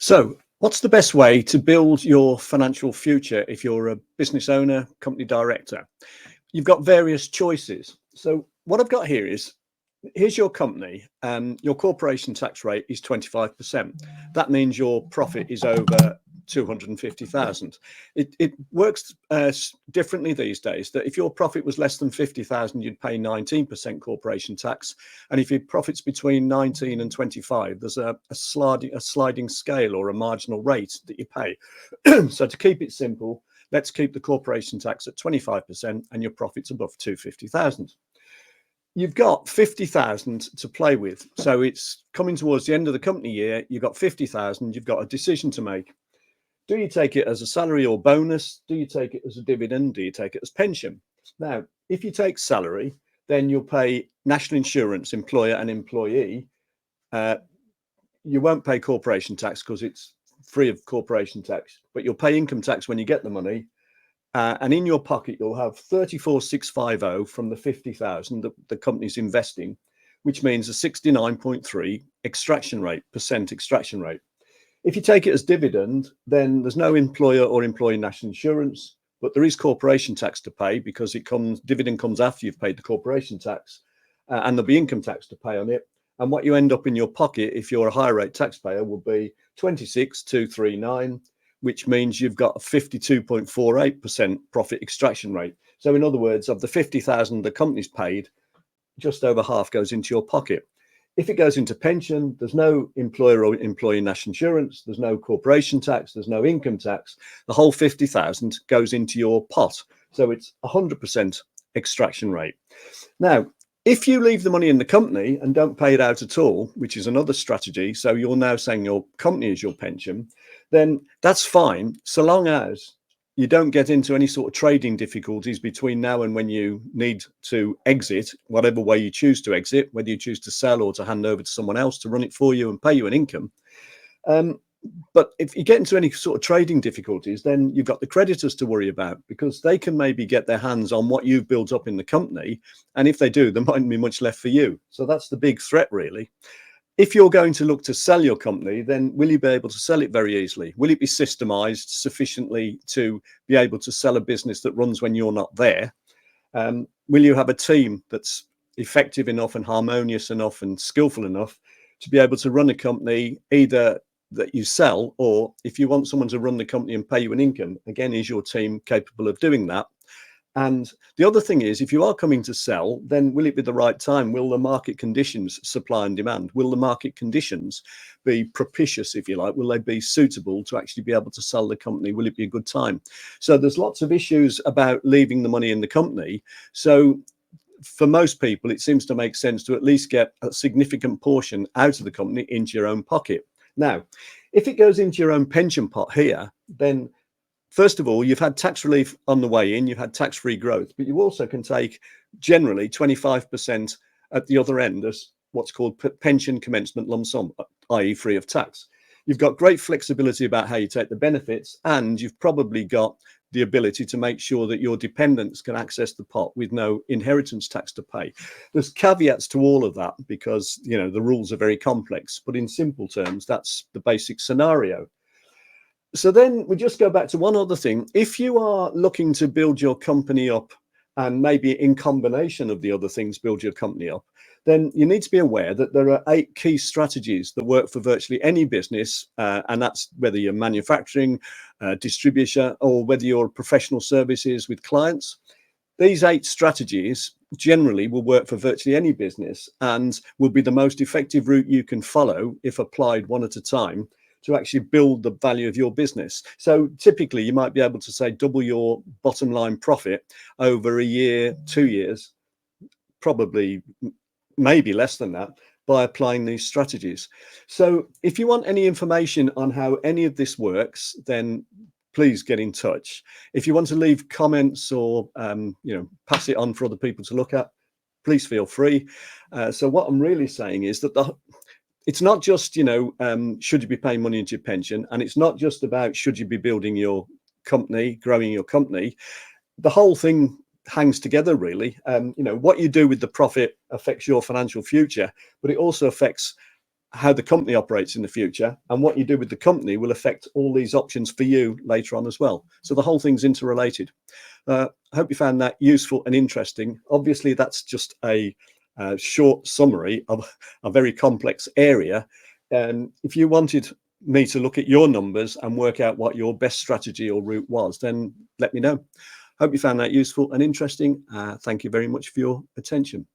So, what's the best way to build your financial future if you're a business owner, company director? You've got various choices. So, what I've got here is here's your company, and your corporation tax rate is 25%. That means your profit is over 250,000. It works differently these days. That if your profit was less than 50,000, you'd pay 19% corporation tax, and if your profit's between 19 and 25, there's a sliding scale or a marginal rate that you pay. So to keep it simple, let's keep the corporation tax at 25%, and your profit's above 250,000. You've got 50,000 to play with. So it's coming towards the end of the company year. You've got 50,000. You've got a decision to make. Do you take it as a salary or bonus? Do you take it as a dividend? Do you take it as pension? Now, if you take salary, then you'll pay national insurance, employer and employee. You won't pay corporation tax because it's free of corporation tax, but you'll pay income tax when you get the money. And in your pocket, you'll have 34,650 from the 50,000 that the company's investing, which means a 69.3 extraction rate. If you take it as dividend, then there's no employer or employee national insurance, but there is corporation tax to pay because dividend comes after you've paid the corporation tax, and there'll be income tax to pay on it. And what you end up in your pocket, if you're a higher rate taxpayer, will be 26,239. Which means you've got a 52.48% profit extraction rate. So in other words, of the 50,000 the company's paid, just over half goes into your pocket. If it goes into pension, there's no employer or employee national insurance, there's no corporation tax, there's no income tax. The whole 50,000 goes into your pot. So it's 100% extraction rate. Now, if you leave the money in the company and don't pay it out at all, which is another strategy, so you're now saying your company is your pension, then that's fine, so long as you don't get into any sort of trading difficulties between now and when you need to exit, whatever way you choose to exit, whether you choose to sell or to hand over to someone else to run it for you and pay you an income. But if you get into any sort of trading difficulties, then you've got the creditors to worry about, because they can maybe get their hands on what you've built up in the company. And if they do, there mightn't be much left for you. So that's the big threat, really. If you're going to look to sell your company, then will you be able to sell it very easily? Will it be systemized sufficiently to be able to sell a business that runs when you're not there? Will you have a team that's effective enough and harmonious enough and skillful enough to be able to run a company either that you sell, or if you want someone to run the company and pay you an income, again, is your team capable of doing that? And the other thing is, if you are coming to sell, then will it be the right time? Will the market conditions, supply and demand, will the market conditions be propitious, if you like? Will they be suitable to actually be able to sell the company? Will it be a good time? So there's lots of issues about leaving the money in the company. So for most people, it seems to make sense to at least get a significant portion out of the company into your own pocket. Now, if it goes into your own pension pot here, then first of all, you've had tax relief on the way in, you've had tax-free growth, but you also can take generally 25% at the other end as what's called pension commencement lump sum, i.e. free of tax. You've got great flexibility about how you take the benefits, and you've probably got the ability to make sure that your dependents can access the pot with no inheritance tax to pay. There's caveats to all of that because, you know, the rules are very complex, but in simple terms, that's the basic scenario. So then we just go back to one other thing. If you are looking to build your company up, and maybe in combination of the other things, build your company up, then you need to be aware that there are 8 key strategies that work for virtually any business. And that's whether you're manufacturing, distribution, or whether you're professional services with clients. These 8 strategies generally will work for virtually any business and will be the most effective route you can follow if applied one at a time to actually build the value of your business. So typically you might be able to say double your bottom line profit over a year, 2 years, probably maybe less than that, by applying these strategies. So if you want any information on how any of this works, then please get in touch. If you want to leave comments or pass it on for other people to look at, please feel free. So what I'm really saying is that it's not just, should you be paying money into your pension, and it's not just about should you be building your company, growing your company. The whole thing hangs together, really. What you do with the profit affects your financial future, but it also affects how the company operates in the future, and what you do with the company will affect all these options for you later on as well. So the whole thing's interrelated. I hope you found that useful and interesting. Obviously, that's just a short summary of a very complex area. And if you wanted me to look at your numbers and work out what your best strategy or route was, then let me know. Hope you found that useful and interesting. Thank you very much for your attention.